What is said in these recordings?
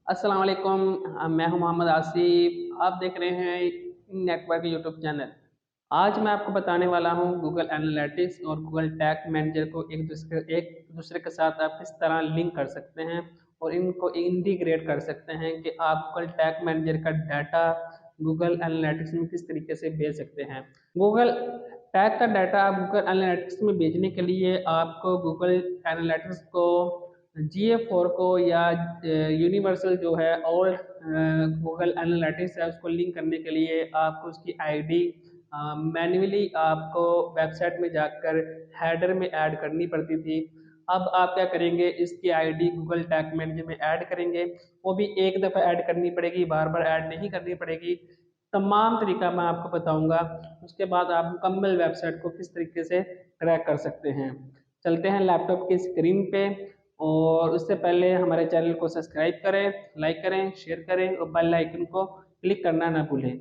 अस्सलाम वालेकुम। मैं हूं मोहम्मद आसिफ। आप देख रहे हैं नेटवर्क यूट्यूब चैनल। आज मैं आपको बताने वाला हूं गूगल एनालिटिक्स और गूगल टैग मैनेजर को एक दूसरे के साथ आप किस तरह लिंक कर सकते हैं और इनको इंटीग्रेट कर सकते हैं कि आप गूगल टैग मैनेजर का डाटा गूगल एनालिटिक्स में किस तरीके से भेज सकते हैं। गूगल टैग का डाटा आप गूगल एनालिटिक्स में भेजने के लिए आपको गूगल एनालिटिक्स को GA4 को या यूनिवर्सल जो है और गूगल एनालिटिक्स है उसको लिंक करने के लिए आपको उसकी आईडी मैन्युअली आपको वेबसाइट में जाकर हेडर में ऐड करनी पड़ती थी। अब आप क्या करेंगे, इसकी आईडी गूगल टैग मैनेजर में ऐड करेंगे। वो भी एक दफ़ा ऐड करनी पड़ेगी, बार बार ऐड नहीं करनी पड़ेगी। तमाम तरीका मैं आपको बताऊंगा। उसके बाद आप मुकम्मल वेबसाइट को किस तरीके से क्रैक कर सकते हैं। चलते हैं लैपटॉप की स्क्रीन पे। और उससे पहले हमारे चैनल को सब्सक्राइब करें, लाइक करें, शेयर करें और बेल आइकन को क्लिक करना ना भूलें।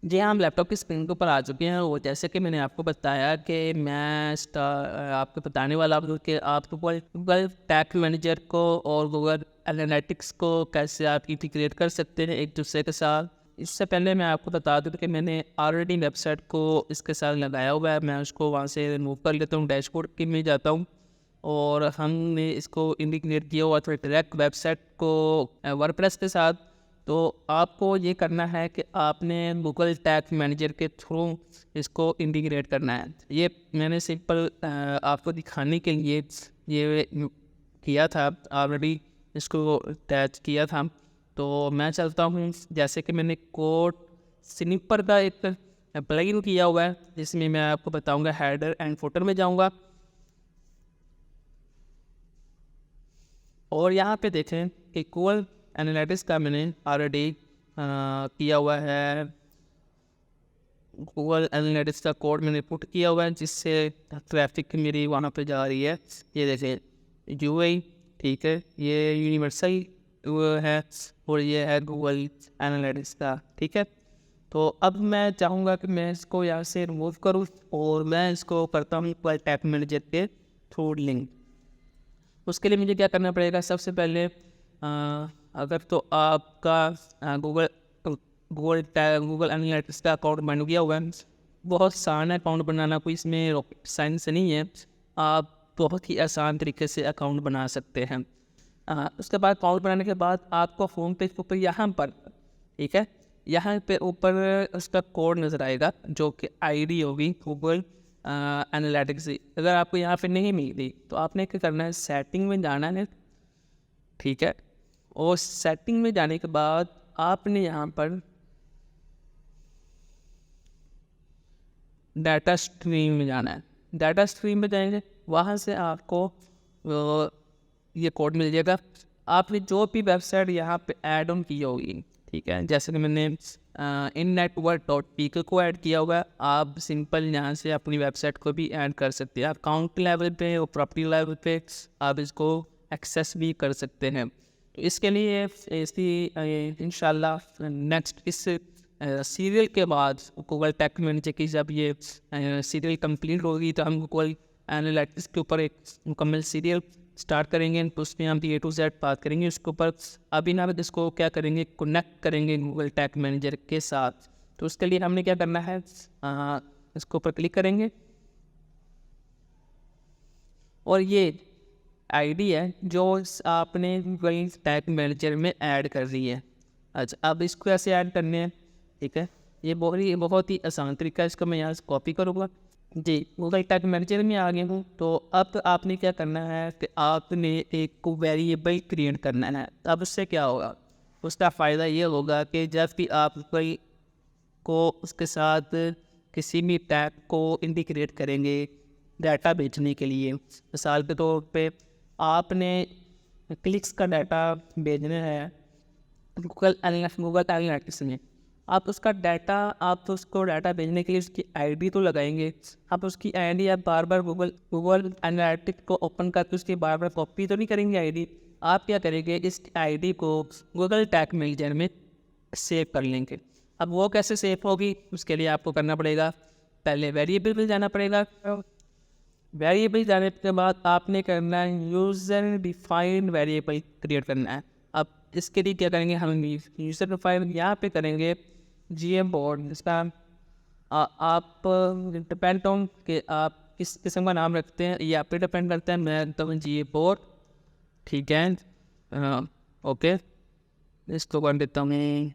जी हाँ, हम लैपटॉप की स्क्रीन के ऊपर आ चुके हैं और जैसे कि मैंने आपको बताया कि मैं आपको बताने वाला हूँ कि आप गूगल टैग मैनेजर को और गूगल एनालिटिक्स को कैसे आप इंटीग्रेट कर सकते हैं एक दूसरे के साथ। इससे पहले मैं आपको बता दूँ कि मैंने ऑलरेडी वेबसाइट को इसके साथ लगाया हुआ है। मैं उसको वहाँ से रिमूव कर लेता हूँ, डैशबोर्ड की में जाता हूँ और हमने इसको इंटीग्रेट किया हुआ था डायरेक्ट वेबसाइट को वर्डप्रेस के साथ। तो आपको ये करना है कि आपने गूगल टैग मैनेजर के थ्रू इसको इंटीग्रेट करना है। ये मैंने सिंपल आपको दिखाने के लिए ये किया था, ऑलरेडी इसको टैच किया था। तो मैं चलता हूँ, जैसे कि मैंने कोड स्निपर का एक प्लगइन किया हुआ है जिसमें मैं आपको बताऊंगा। हेडर एंड फुटर में जाऊंगा और यहाँ पे देखें कि गूगल एनालिटिक्स का मैंने ऑलरेडी किया हुआ है। गूगल एनालिटिक्स का कोड मैंने पुट किया हुआ है जिससे ट्रैफिक मेरी वहाँ पे जा रही है। ये देखें यूआई, ठीक है, ये यूनिवर्सल है और ये है गूगल एनालिटिक्स का, ठीक है। तो अब मैं चाहूँगा कि मैं इसको यहाँ से रिमूव करूँ और मैं इसको करता हूँ गूगल टैग मैनेजर के थ्रू लिंक। उसके लिए मुझे क्या करना पड़ेगा, सबसे पहले अगर तो आपका गूगल एनालिटिक्स का अकाउंट बन गया हुआ है, बहुत आसान है अकाउंट बनाना, कोई इसमें रॉकेट साइंस नहीं है। आप बहुत ही आसान तरीके से अकाउंट बना सकते हैं। उसके बाद अकाउंट बनाने के बाद आपको होम पेज के ऊपर यहाँ पर, ठीक है, यहाँ पे ऊपर उसका कोड नज़र आएगा जो कि आईडी होगी गूगल एनालिटिक्स। अगर आपको यहाँ पे नहीं मिली तो आपने क्या करना है, सेटिंग में जाना है, ठीक है। और सेटिंग में जाने के बाद आपने यहाँ पर डाटा स्ट्रीम में जाना है। डाटा स्ट्रीम में जाएंगे, वहाँ से आपको ये कोड मिल जाएगा। आपने जो भी वेबसाइट यहाँ पे ऐड ऑन की होगी, ठीक है, जैसे कि मैंने InNetwork.pk को ऐड किया हुआ है, आप सिंपल यहाँ से अपनी वेबसाइट को भी ऐड कर सकते हैं। आप अकाउंट लेवल पे और प्रॉपर्टी लेवल पे आप इसको एक्सेस भी कर सकते हैं। तो इसके लिए इसकी इंशाल्लाह नेक्स्ट इस सीरियल के बाद गूगल टैग मैनेजर की जब ये सीरियल कंप्लीट होगी तो हम गूगल एनालिटिक्स के ऊपर एक मुकम्मल सीरियल स्टार्ट करेंगे। तो उसमें हम A to Z बात करेंगे उसके ऊपर। अभी ना इसको क्या करेंगे, कनेक्ट करेंगे गूगल टैग मैनेजर के साथ। तो उसके लिए हमने क्या करना है, इसके ऊपर क्लिक करेंगे और ये आईडी है जो आपने गूगल टैग मैनेजर में ऐड कर रही है। अच्छा, अब इसको ऐसे ऐड करने हैं, ठीक है। ये बहुत ही आसान तरीका है, इसको मैं यहाँ से कॉपी करूँगा। जी, गूगल टैग मैनेजर में आ गया हूँ। तो अब आपने क्या करना है कि आपने एक वेरिएबल क्रिएट करना है। अब उससे क्या होगा, उसका फ़ायदा ये होगा कि जब भी आप कोई को उसके साथ किसी भी टैग को इंटीग्रेट करेंगे डाटा भेजने के लिए, मिसाल के तौर पे आपने क्लिक्स का डाटा भेजना है गूगल एनालिटिक्स में, आप उसका डाटा, आप तो उसको डाटा भेजने के लिए उसकी आईडी तो लगाएंगे। आप उसकी आईडी आप बार बार गूगल एनालिटिक्स को ओपन करके उसकी बार बार कॉपी तो नहीं करेंगे आईडी। आप क्या करेंगे, इस आईडी को गूगल टैग मैनेजर में सेव कर लेंगे। अब वो कैसे सेव होगी, उसके लिए आपको करना पड़ेगा, पहले वेरिएबल में जाना पड़ेगा। वेरिएबल जाने के बाद आपने करना है यूज़र डिफाइंड वेरिएबल क्रिएट करना है। अब इसके लिए क्या करेंगे, हम यूज़र प्रोफाइल यहाँ पे करेंगे GA बोर्ड। इसका आप डिपेंड ऑन कि आप किस किस्म का नाम रखते हैं, ये आप पे डिपेंड करता है। मैं रखता हूँ GA बोर्ड, ठीक है। ओके, इसको कर देता हूँ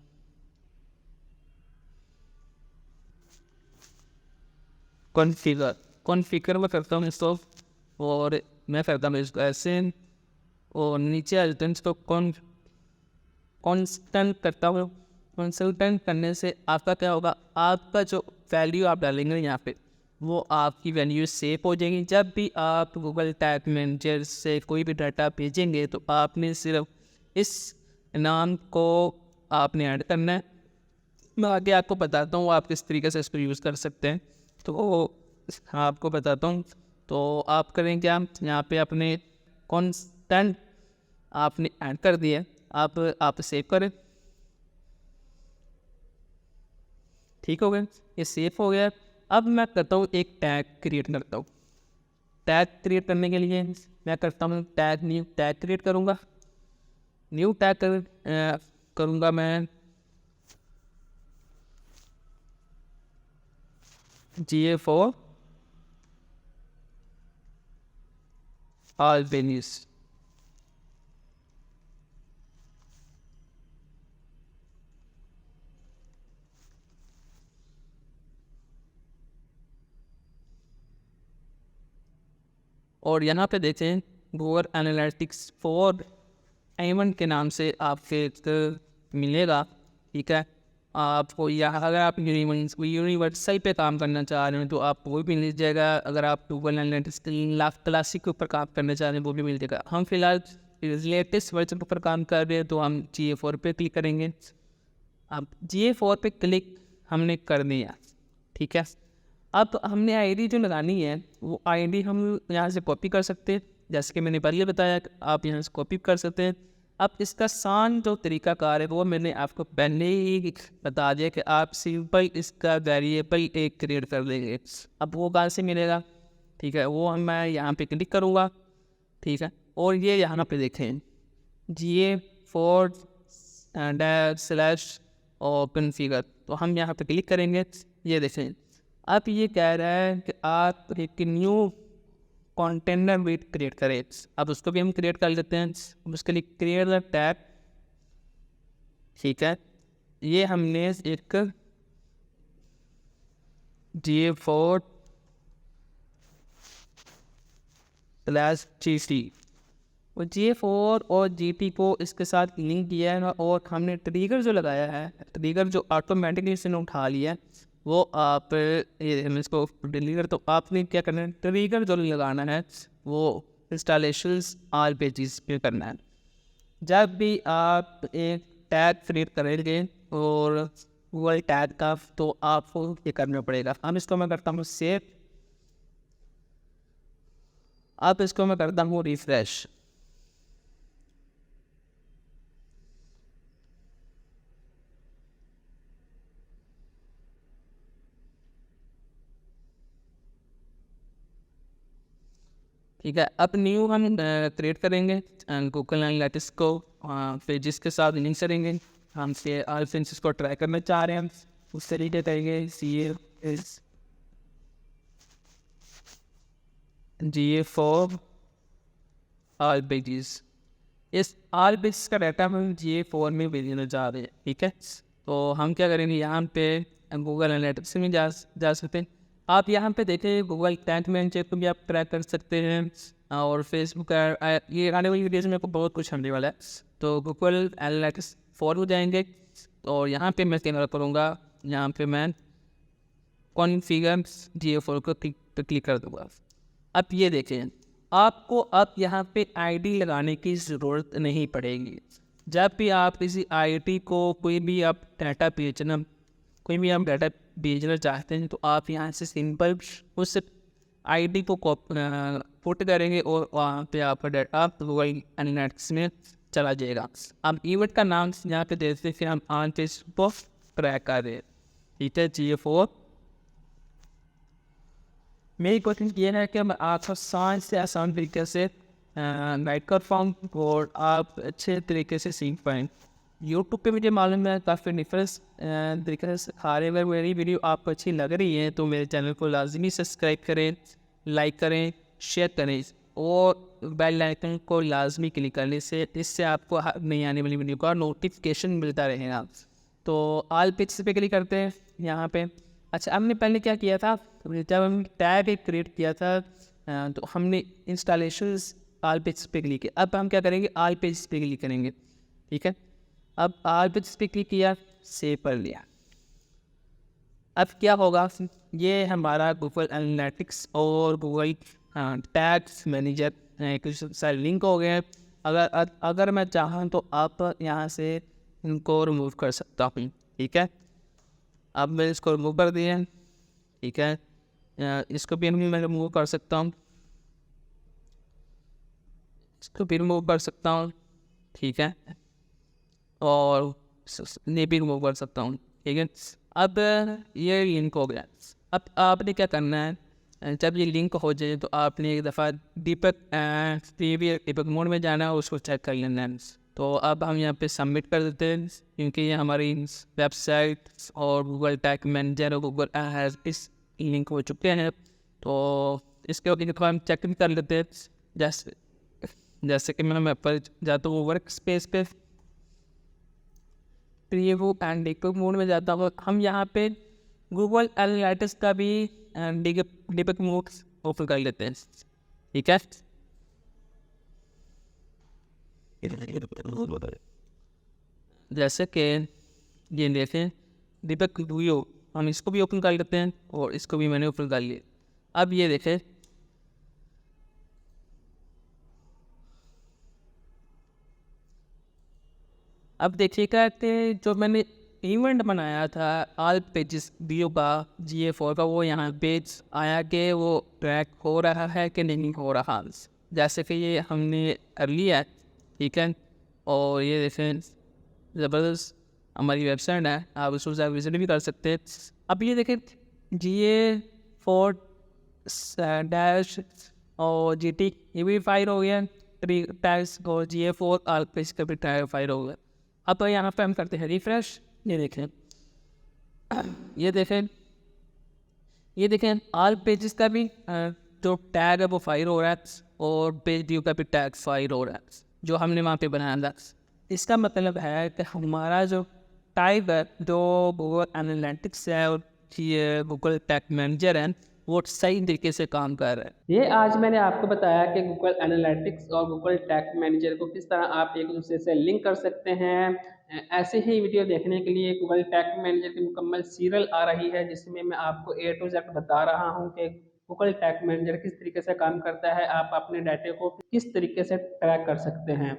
कॉन्फ़िगर में करता हूँ इसको, और मैं करता हूँ इसको ऐसे, और नीचे आ जाते हैं इसको कॉन्स्टेंट करता हूँ। कंसल्टेंट करने से आपका क्या होगा, आपका जो वैल्यू आप डालेंगे यहाँ पे, वो आपकी वैल्यू सेव हो जाएगी। जब भी आप गूगल टैग मैनेजर से कोई भी डाटा भेजेंगे तो आपने सिर्फ इस नाम को आपने ऐड करना है। मैं आगे आपको बताता हूँ आप किस तरीके से इसको यूज़ कर सकते हैं, तो आपको बताता हूँ। तो आप करें क्या, यहाँ पे अपने कॉन्स्टेंट आपने ऐड कर दिया, आप सेव करें। ठीक हो गया, ये सेव हो गया। अब मैं करता हूँ एक टैग क्रिएट करता हूँ। टैग क्रिएट करने के लिए मैं करता हूँ न्यू टैग क्रिएट करूँगा। न्यू टैग करूँगा मैं GA4 all venues। और यहाँ पे देखें गूगल एनालिटिक्स फॉर एवन के नाम से आपके एक मिलेगा, ठीक है। आपको यहाँ अगर आप यूनिवर्सल पे काम करना चाह रहे हैं तो आपको वो भी मिल जाएगा। अगर आप गूगल एनालिटिक्स क्लासिक के ऊपर काम करना चाह रहे हैं वो भी मिल जाएगा। हम फिलहाल लेटेस्ट वर्जन के ऊपर काम कर रहे हैं तो हम GA4 पे क्लिक करेंगे। अब GA4 पे क्लिक हमने कर दिया, ठीक है। अब हमने आईडी जो लगानी है वो आईडी हम यहाँ से कॉपी कर सकते हैं, जैसे कि मैंने पहले बताया आप यहाँ से कॉपी कर सकते हैं। अब इसका आसान जो तरीकाकार है वो मैंने आपको पहले ही बता दिया कि आप सिंपल इसका वेरिएबल एक क्रिएट कर देंगे। अब वो कहाँ से मिलेगा, ठीक है, वो मैं यहाँ पे क्लिक करूँगा, ठीक है। और ये यहाँ पे देखें GA4 / और कॉन्फ़िगर, तो हम यहाँ पे क्लिक करेंगे। ये देखें अब ये कह रहा है कि आप एक न्यू कंटेनर विड क्रिएट करें। अब उसको भी हम क्रिएट कर लेते हैं। अब उसके लिए क्रिएट द टैग, ठीक है। ये हमने एक GA4 / GT और GA4 और GT को इसके साथ लिंक किया है, और हमने ट्रिगर जो लगाया है, ट्रिगर जो ऑटोमेटिकली इसने उठा लिया है, वो आप ये हम इसको डिलीट कर। तो आपने क्या करना है, ट्रिगर जो लगाना है वो इंस्टॉलेशंस ऑल पेजेस पे करना है। जब भी आप एक टैग क्रिएट करेंगे और गूगल टैग का, तो आपको ये करना पड़ेगा। हम इसको मैं करता हूँ सेव, अब इसको मैं करता हूँ रिफ्रेश। ठीक है, अब न्यू हम क्रिएट करेंगे गूगल एनालिटिक्स को पेजेस के साथ लिंक करेंगे। हम से आल्फेंसिस को ट्राई करना चाह रहे हैं, उस तरीके करेंगे GA4 ऑल पेजेस। इस ऑल पेजेस का डाटा हम GA4 में भेजना चाह रहे हैं, ठीक है। तो हम क्या करेंगे, यहाँ पे गूगल एनालिटिक्स में जा सकते हैं। आप यहाँ पे देखें गूगल टैग मैनेजर को भी आप ट्रैक कर सकते हैं, और फेसबुक ये आने वाली वीडियोज़ में आपको बहुत कुछ आने वाला है। तो गूगल एनालिटिक्स 4 हो जाएंगे, और यहाँ पे मैं क्या करूँगा, यहाँ पे मैं कॉन्फ़िगर GA4 को क्लिक कर दूँगा। अब ये देखें आपको अब यहाँ पे आईडी लगाने की ज़रूरत नहीं पड़ेगी। जब भी आप किसी आईडी को कोई भी आप डाटा भेजना चाहते हैं तो आप यहाँ से सिंपल उस आईडी को पुट करेंगे और वहाँ पे आपका डाटा गूगल एनालिटिक्स में चला जाएगा। अब इवेंट का नाम यहाँ पे देते फिर हम ऑन पे इसको ट्रैक कर रहे हैं, ठीक है। GA4 मेरी कोशिश ये है कि मैं आपको आसान से आसान तरीके से गाइड कर पाऊँ और आप अच्छे तरीके से सीख पाएँ। यूट्यूब पे मुझे मालूम है काफ़ी डिफरेंस तरीके से सिखा रहे हैं। अगर मेरी वीडियो आपको अच्छी लग रही है तो मेरे चैनल को लाजमी सब्सक्राइब करें, लाइक करें, शेयर करें और बेल आइकन को लाजमी क्लिक करने से इससे आपको नई आने वाली वीडियो का नोटिफिकेशन मिलता रहेगा। तो ऑल पेज पे क्लिक करते हैं यहाँ पे। अच्छा, हमने पहले क्या किया था, जब हम टैग एक क्रिएट किया था तो हमने इंस्टॉलेशंस ऑल पेज पे क्लिक किया। अब हम क्या करेंगे, ऑल पेज पे क्लिक करेंगे। ठीक है, अब ऑल पेज पे क्लिक किया, सेव कर लिया। अब क्या होगा, ये हमारा गूगल एनालिटिक्स और गूगल टैग्स मैनेजर कुछ सारे लिंक हो गए हैं। अगर मैं चाहूँ तो आप यहाँ से इनको रिमूव कर सकता हूँ। ठीक है, अब मैं इसको रिमूव कर दिया। ठीक है, इसको भी मैं रिमूव कर सकता हूँ, इसको भी रिमूव कर सकता हूँ। ठीक है, और ये भी रिमूव कर सकता हूँ। ठीक है, अब ये लिंक हो गया। अब आपने क्या करना है, जब ये लिंक हो जाए तो आपने एक दफ़ा दीपक मोड में जाना है, उसको चेक कर लेना है। तो अब हम यहाँ पे सबमिट कर देते हैं, क्योंकि ये हमारी वेबसाइट और गूगल टैग मैनेजर और गूगल इस लिंक हो चुके हैं। तो इसके बाद एक हम चेक भी कर लेते हैं। जैसे कि मैं पर जाता हूँ वर्क स्पेस पे, प्रीव्यू एंड दीपक मोड में जाता हूँ। हम यहाँ पे गूगल एनालिटिक्स का भी दीपक मोड ओपन कर लेते हैं। ठीक है, जैसे कि ये देखें दीपक वीडियो, हम इसको भी ओपन कर लेते हैं और इसको भी मैंने ओपन कर लिया। अब ये देखें, अब देखिएगा कि जो मैंने इवेंट बनाया था ऑल पेजेस वीडियो का GA4 का, वो यहाँ पेज आया कि वो ट्रैक हो रहा है कि नहीं हो रहा। जैसे कि ये हमने कर लिया। ठीक है, और ये देखें ज़बरदस्त हमारी वेबसाइट है, आप उसको जाकर विजिट भी कर सकते हैं। अब ये देखें GA4 डैश और GT ये भी फायर हो गया, टैग्स और GA4 ऑल पेज का भी टैग फायर हो गया। अब यहाँ पे हम करते हैं रिफ्रेश। ये देखें ऑल पेजेस का भी जो टैग है वो फायर हो रहा है और पेज व्यू का भी टैग फायर हो रहा है जो हमने वहाँ पे बनाया था। इसका मतलब है कि हमारा जो टाइप है, जो गूगल एनालिटिक्स है और ये गूगल टैग मैनेजर है, वो सही तरीके से काम कर रहा है। ये आज मैंने आपको बताया कि गूगल एनालिटिक्स और गूगल टैग मैनेजर को किस तरह आप एक दूसरे से लिंक कर सकते हैं। ऐसे ही वीडियो देखने के लिए गूगल टैग मैनेजर की मुकम्मल सीरियल आ रही है, जिसमें मैं आपको A to Z बता रहा हूँ कि गूगल टैग मैनेजर किस तरीके से काम करता है, आप अपने डाटे को किस तरीके से ट्रैक कर सकते हैं।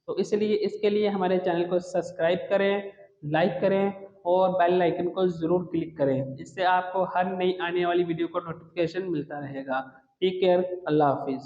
तो इसलिए इसके लिए हमारे चैनल को सब्सक्राइब करें, लाइक करें और बेल आइकन को ज़रूर क्लिक करें, जिससे आपको हर नई आने वाली वीडियो का नोटिफिकेशन मिलता रहेगा। टेक केयर, अल्लाह हाफिज़।